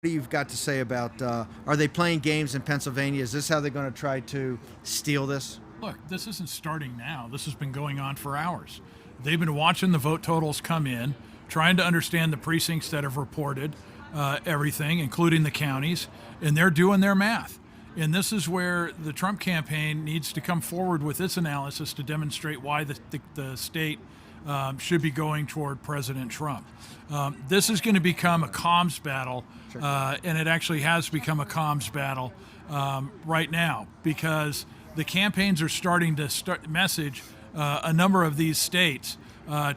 do you've got to say about are they playing games in Pennsylvania? Is this how they're going to try to steal this? Look, this isn't starting now. This has been going on for hours. They've been watching the vote totals come in, trying to understand the precincts that have reported everything, including the counties, and they're doing their math. And this is where the Trump campaign needs to come forward with its analysis to demonstrate why the state should be going toward President Trump. This is going to become a comms battle, and it actually has become a comms battle right now because the campaigns are starting to message a number of these states.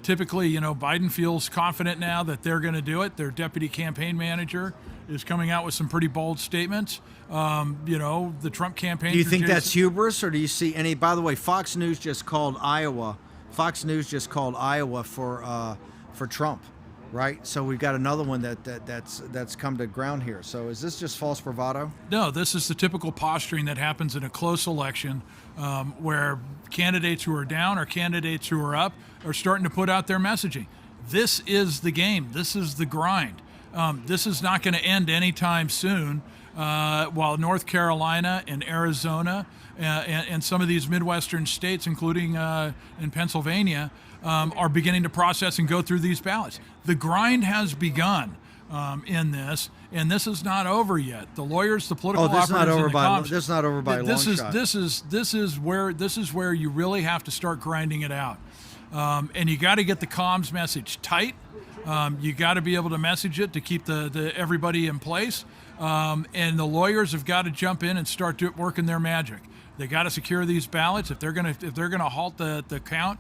Typically, Biden feels confident now that they're going to do it. Their deputy campaign manager is coming out with some pretty bold statements. The Trump campaign. Do you think that's hubris, or do you see any? By the way, Fox News just called Iowa. Fox News just called Iowa for Trump, right? So we've got another one that's come to ground here. So is this just false bravado? No, this is the typical posturing that happens in a close election, where candidates who are down or candidates who are up are starting to put out their messaging. This is the game. This is the grind. This is not going to end anytime soon. While North Carolina and Arizona and some of these Midwestern states, including in Pennsylvania, are beginning to process and go through these ballots. The grind has begun in this, and this is not over yet. The lawyers, the political operators, this is not over by a long shot. This is where you really have to start grinding it out, and you got to get the comms message tight. You got to be able to message it to keep the everybody in place. And the lawyers have got to jump in and start working their magic. They got to secure these ballots. If they're gonna halt the count,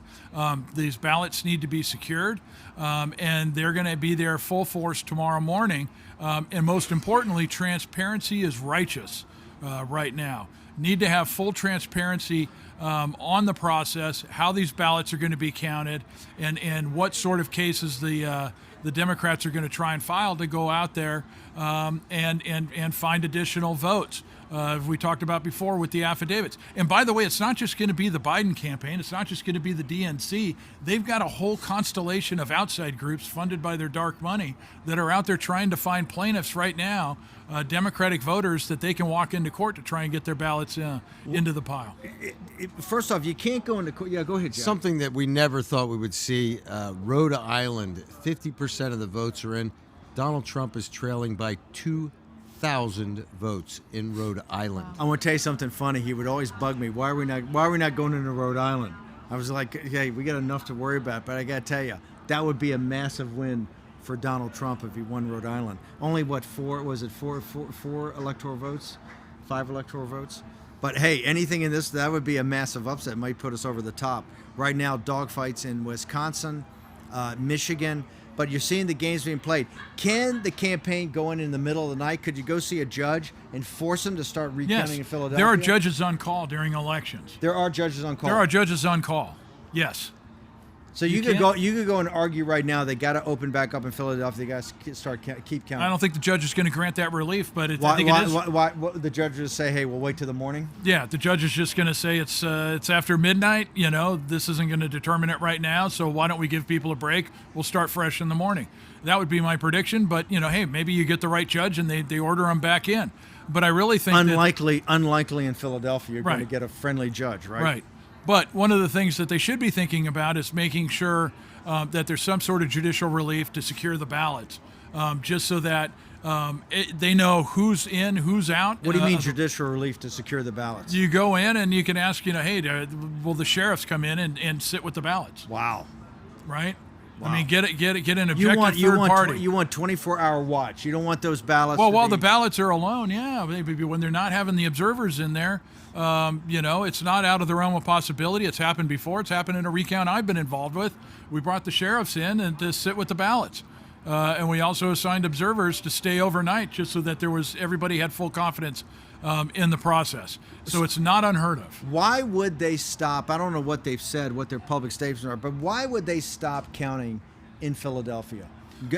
these ballots need to be secured, and they're going to be there full force tomorrow morning. And most importantly, transparency is righteous right now. Need to have full transparency on the process, how these ballots are going to be counted, and what sort of cases the Democrats are going to try and file to go out there and find additional votes. We talked about before with the affidavits. And by the way, it's not just going to be the Biden campaign. It's not just going to be the DNC. They've got a whole constellation of outside groups funded by their dark money that are out there trying to find plaintiffs right now, Democratic voters that they can walk into court to try and get their ballots into the pile. First off, you can't go into court. Yeah, go ahead, Jack. Something that we never thought we would see. Rhode Island, 50% of the votes are in. Donald Trump is trailing by 2,000 votes in Rhode Island. I want to tell you something funny. He would always bug me. Why are we not going into Rhode Island? I was like, hey, we got enough to worry about. But I got to tell you, that would be a massive win for Donald Trump if he won Rhode Island. Only four electoral votes? 5 electoral votes? But hey, anything in this, that would be a massive upset. Might put us over the top. Right now, dogfights in Wisconsin, Michigan. But you're seeing the games being played. Can the campaign go in the middle of the night? Could you go see a judge and force him to start recounting in Philadelphia? There are judges on call during elections. There are judges on call. There are judges on call. Yes. So you could go and argue right now they got to open back up in Philadelphia. They got to keep counting. I don't think the judge is going to grant that relief, but I think it is. Why the judge just say, "Hey, we'll wait till the morning"? Yeah, the judge is just going to say it's after midnight. This isn't going to determine it right now. So why don't we give people a break? We'll start fresh in the morning. That would be my prediction. But hey, maybe you get the right judge and they order them back in. But I really think unlikely in Philadelphia, you're going to get a friendly judge, right? Right. But one of the things that they should be thinking about is making sure that there's some sort of judicial relief to secure the ballots, just so that they know who's in, who's out. What do you mean judicial relief to secure the ballots? You go in and you can ask, hey, will the sheriffs come in and sit with the ballots? Wow. Right? Wow. I mean, get an objective third party. You want 24-hour watch. You don't want those ballots. Well, while the ballots are alone, yeah, maybe when they're not having the observers in there, it's not out of the realm of possibility. It's happened before. It's happened in a recount I've been involved with. We brought the sheriffs in and to sit with the ballots, and we also assigned observers to stay overnight, just so that everybody had full confidence in the process. So it's not unheard of. Why would they stop? I don't know what they've said, what their public statements are, but why would they stop counting in Philadelphia?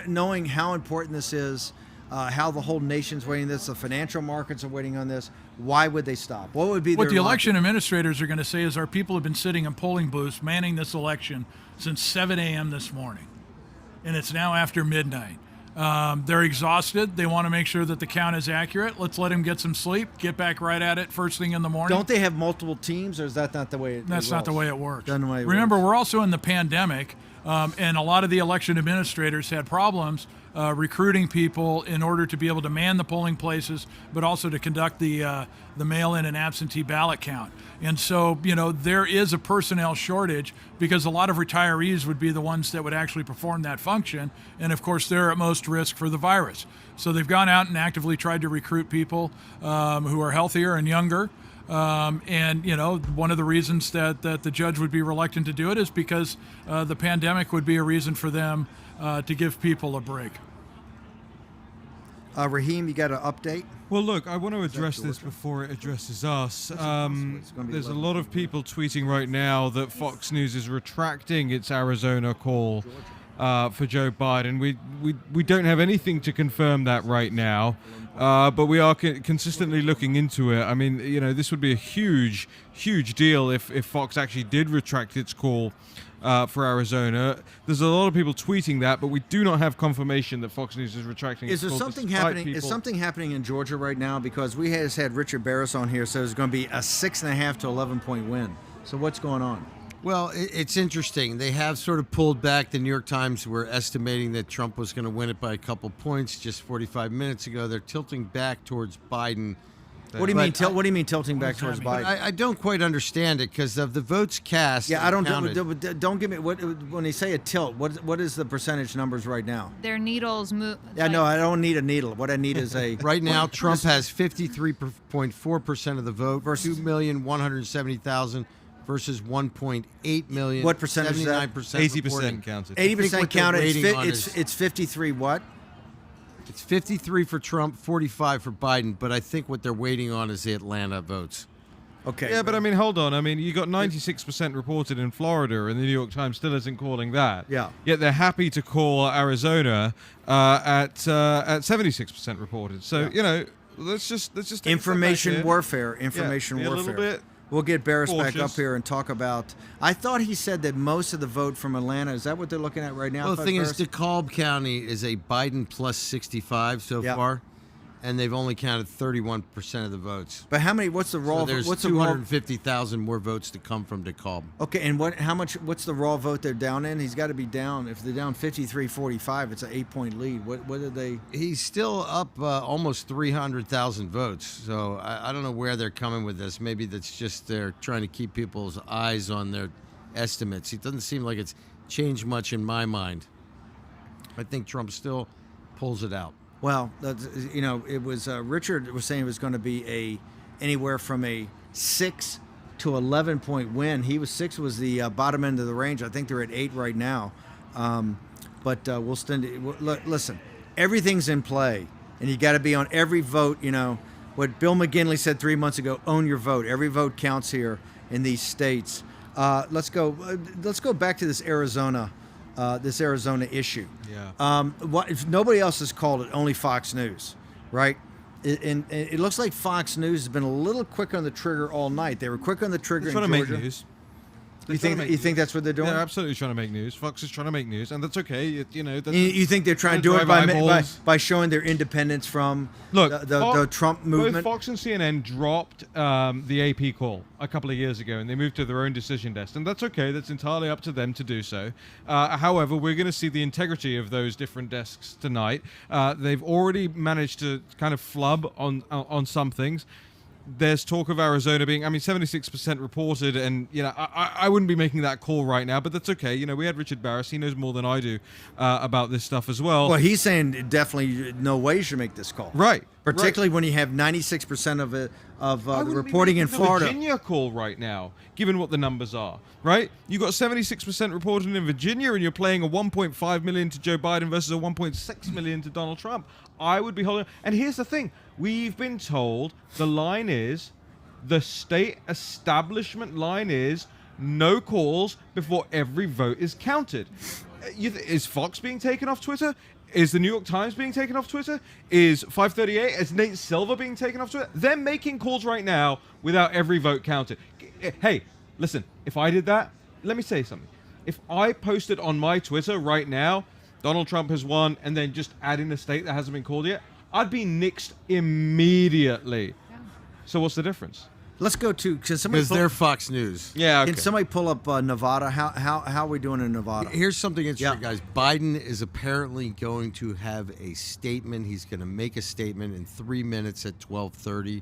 Knowing how important this is, how the whole nation's waiting this, the financial markets are waiting on this, why would they stop? What would be what the election administrators are going to say is our people have been sitting in polling booths manning this election since 7 a.m. this morning, and it's now after midnight. They're exhausted. They want to make sure that the count is accurate. Let's let them get some sleep, get back right at it first thing in the morning. Don't they have multiple teams, or is that not the way it That's not the rolls? way it works. Doesn't the way it Remember, works. we're also in the pandemic, and a lot of the election administrators had problems recruiting people in order to be able to man the polling places, but also to conduct the mail-in and absentee ballot count. And so, there is a personnel shortage because a lot of retirees would be the ones that would actually perform that function. And of course, they're at most risk for the virus. So they've gone out and actively tried to recruit people who are healthier and younger. One of the reasons that the judge would be reluctant to do it is because the pandemic would be a reason for them to give people a break. Raheem, you got an update? Well, look, I want to address this Georgia? before it addresses us. impossible. It's gonna be There's a 11. lot of people tweeting right now that Fox News is retracting its Arizona call for Joe Biden. We don't have anything to confirm that right now, but we are consistently looking into it. I mean, this would be a huge deal if Fox actually did retract its call for Arizona. There's a lot of people tweeting that, but we do not have confirmation that Fox News is retracting its Is there call. something despite happening? Is people- something happening in Georgia right now? Because we just had Richard Barris on here, so it's going to be a 6.5 to 11-point win. So what's going on? Well, it's interesting. They have sort of pulled back. The New York Times were estimating that Trump was going to win it by a couple points just 45 minutes ago. They're tilting back towards Biden. What do you mean? But What do you mean tilting back does towards that mean? Biden? I don't quite understand it because of the votes cast. Yeah, I don't. counted. Don't give me what when they say a tilt. What is the percentage numbers right now? Their needles move. Yeah, no, I don't need a needle. What I need is a Right now, Trump has 53.4% of the vote, Versus- 2,170,000 versus 1.8 million. What percentage is that? 79% 80% counted. 80% what they're counted. waiting on It's 53. What? It's 53 for Trump, 45 for Biden, but I think what they're waiting on is the Atlanta votes. Okay. Yeah, but I mean, hold on. I mean, you got 96% reported in Florida, and the New York Times still isn't calling that. Yeah. Yet they're happy to call Arizona at 76% reported. So let's just take a step back Information here. warfare. Information be a warfare. little bit We'll get Barris back up cautious. here and talk about. I thought he said that most of the vote from Atlanta. Is that what they're looking at right now? Well, the thing is, Barris? DeKalb County is a Biden plus 65 so Yeah. far, and they've only counted 31% of the votes. But how many? What's the raw? So there's what's the raw? 250,000 more votes to come from DeKalb. Okay, and what? How much? What's the raw vote they're down in? He's got to be down. If they're down 53-45, it's an 8-point lead. What did they? He's still up almost 300,000 votes. So I don't know where they're coming with this. Maybe that's just they're trying to keep people's eyes on their estimates. It doesn't seem like it's changed much in my mind. I think Trump still pulls it out. Well, it was Richard was saying it was going to be anywhere from a 6 to 11-point win. Six was the bottom end of the range. I think they're at 8 right now. But we'll stand. Listen, everything's in play, and you got to be on every vote. What Bill McGinley said 3 months ago: own your vote. Every vote counts here in these states. Let's go. Let's go back to this Arizona issue. Yeah. What if nobody else has called it? Only Fox News, right? And it looks like Fox News has been a little quick on the trigger all night. They were quick on the trigger They're in trying to Georgia. make news. You think that's what they're doing? They're absolutely trying to make news. Fox is trying to make news, and that's okay. That's, You think they're trying to do it drive by eyeballs. showing their independence from Look, the Trump movement? Both Fox and CNN dropped the AP call a couple of years ago, and they moved to their own decision desk, and that's okay. That's entirely up to them to do so. However, we're going to see the integrity of those different desks tonight. They've already managed to kind of flub on some things. There's talk of Arizona being, 76% reported, and I wouldn't be making that call right now, but that's okay. We had Richard Barris; he knows more than I do about this stuff as well. Well, he's saying definitely no way you should make this call. Right. Particularly when you have 96% of the I wouldn't be reporting in making the Florida. Virginia call right now, given what the numbers are, right? You got 76% reported in Virginia, and you're playing a 1.5 million to Joe Biden versus a 1.6 million to Donald Trump. I would be holding. And here's the thing: we've been told the line is, the state establishment line is, no calls before every vote is counted. Is Fox being taken off Twitter? Is the New York Times being taken off Twitter? Is 538? Is Nate Silver being taken off Twitter? They're making calls right now without every vote counted. Hey, listen, if I did that, let me say something. If I posted on my Twitter right now, Donald Trump has won, and then just add in a state that hasn't been called yet, I'd be nixed immediately. So what's the difference? Let's go to because somebody Because they're Fox News. Yeah, okay. can somebody pull up Nevada? How are we doing in Nevada? Here's something interesting, Yeah. guys. Biden is apparently going to have a statement. He's going to make a statement in 3 minutes at 12:30.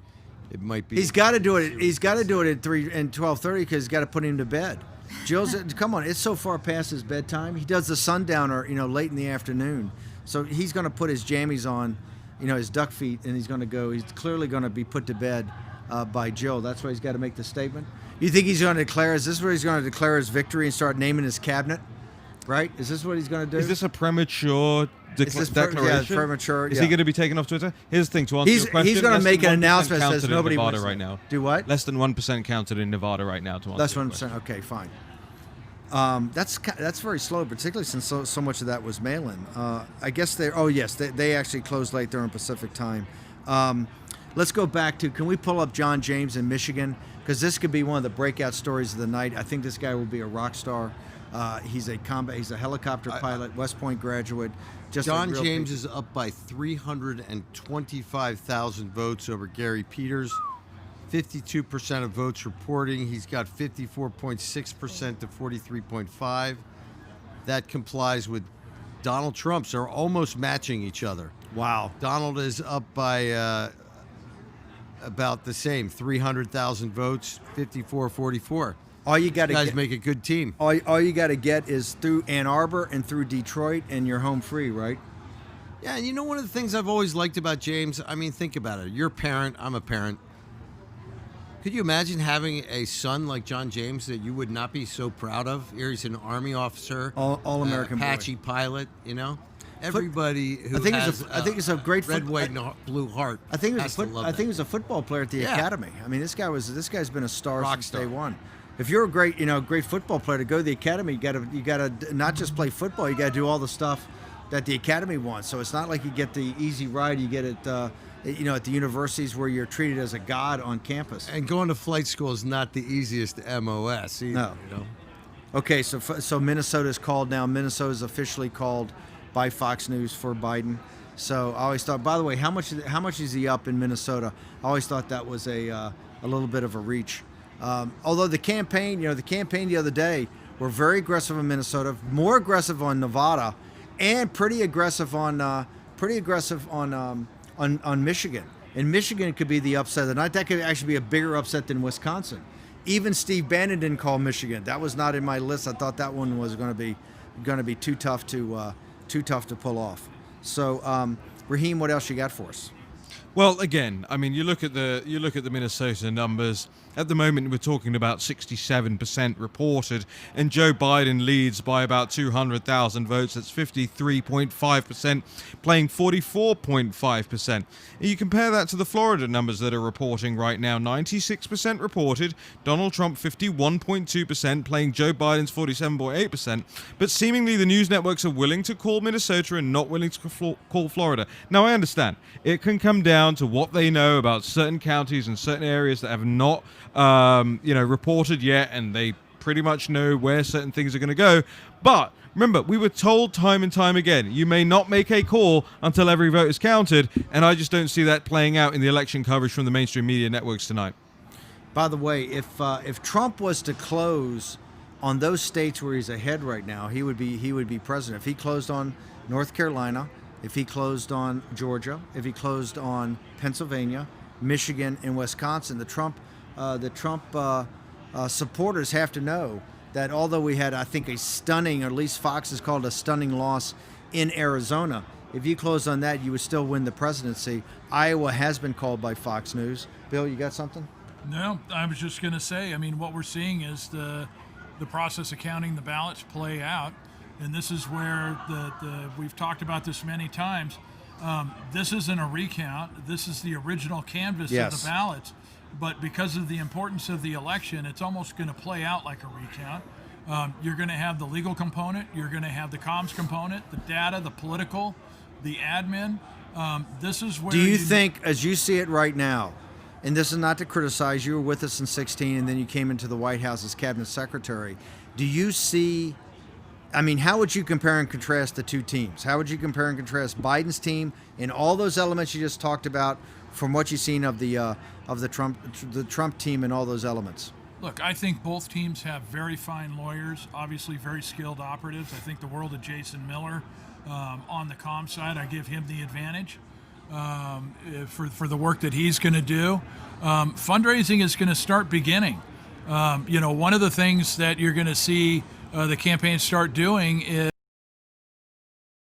It might be. He's got to do it. He's got to do it at 12:30 because he's got to put him to bed. Jill's come on. It's so far past his bedtime. He does the sundowner, late in the afternoon. So he's going to put his jammies on, his duck feet, and he's going to go. He's clearly going to be put to bed by Jill. That's why he's got to make the statement. You think he's going to declare? Is this where he's going to declare his victory and start naming his cabinet? Right? Is this what he's going to do? Is this a premature Is this declaration? premature? Is Yeah. he going to be taken off Twitter? Here's the thing, to answer He's your question. he's going to less make than an 1% announcement that says counted in nobody Nevada wants right now. Do what? Less than 1% counted in Nevada right now, to answer Less your 1%. question. Okay, fine. That's very slow, particularly since so much of that was mail-in. I guess they actually closed late. They're on Pacific time. Let's go back to. Can we pull up John James in Michigan? Because this could be one of the breakout stories of the night. I think this guy will be a rock star. He's a helicopter pilot, West Point graduate. John James is up by 325,000 votes over Gary Peters. 52% of votes reporting. He's got 54.6% to 43.5%. That complies with Donald Trump. So they're almost matching each other. Wow. Donald is up by about the same, 300,000 votes, 54-44. All you got to Guys get. make a good team. All you got to get is through Ann Arbor and through Detroit, and you're home free, right? Yeah, and one of the things I've always liked about James, I mean, think about it. You're a parent, I'm a parent. Could you imagine having a son like John James that you would not be so proud of? Here he's an Army officer, All-American boy. Apache pilot, Everybody who I think it's a great red, foot- white, and blue heart. I think he has was to love I that. think he was a football player at the Yeah. academy. I mean, this guy's been a star Rock since star. day one. If you're a great football player to go to the academy, you got to not just play football. You got to do all the stuff that the academy wants. So it's not like you get the easy ride. You get it, at the universities where you're treated as a god on campus. And going to flight school is not the easiest MOS either. No. Okay, so Minnesota's called now. Minnesota's officially called by Fox News for Biden. So I always thought. By the way, how much is he up in Minnesota? I always thought that was a little bit of a reach. Although the campaign the other day were very aggressive in Minnesota, more aggressive on Nevada, and pretty aggressive on Michigan. And Michigan could be the upset of the night. That could actually be a bigger upset than Wisconsin. Even Steve Bannon didn't call Michigan. That was not in my list. I thought that one was going to be too tough to pull off. So, Raheem, what else you got for us? Well, again, I mean, you look at the Minnesota numbers. At the moment, we're talking about 67% reported, and Joe Biden leads by about 200,000 votes. That's 53.5%, playing 44.5%. You compare that to the Florida numbers that are reporting right now: 96% reported, Donald Trump 51.2%, playing Joe Biden's 47.8%. But seemingly, the news networks are willing to call Minnesota and not willing to call Florida. Now, I understand it can come down to what they know about certain counties and certain areas that have not reported yet, and they pretty much know where certain things are going to go. But remember, we were told time and time again, you may not make a call until every vote is counted, and I just don't see that playing out in the election coverage from the mainstream media networks tonight. By the way, if Trump was to close on those states where he's ahead right now, he would be president. If he closed on North Carolina, if he closed on Georgia, if he closed on Pennsylvania, Michigan, and Wisconsin, the Trump supporters have to know that although we had, I think, a stunning, or at least Fox has called a stunning loss in Arizona, if you closed on that, you would still win the presidency. Iowa has been called by Fox News. Bill, you got something? No, I was just going to say, I mean, what we're seeing is the process of counting the ballots play out, and this is where we've talked about this many times. This isn't a recount. This is the original canvas of the ballots. But because of the importance of the election, it's almost going to play out like a recount. You're going to have the legal component. You're going to have the comms component, the data, the political, the admin. This is where. Do you think, as you see it right now, and this is not to criticize, you were with us in 2016, and then you came into the White House as cabinet secretary. Do you see I mean, how would you compare and contrast the two teams? How would you compare and contrast Biden's team in all those elements you just talked about, from what you've seen of the Trump team and all those elements? Look, I think both teams have very fine lawyers, obviously very skilled operatives. I think the world of Jason Miller on the comm side. I give him the advantage for the work that he's going to do. Fundraising is going to start beginning. One of the things that you're going to see the campaign start doing is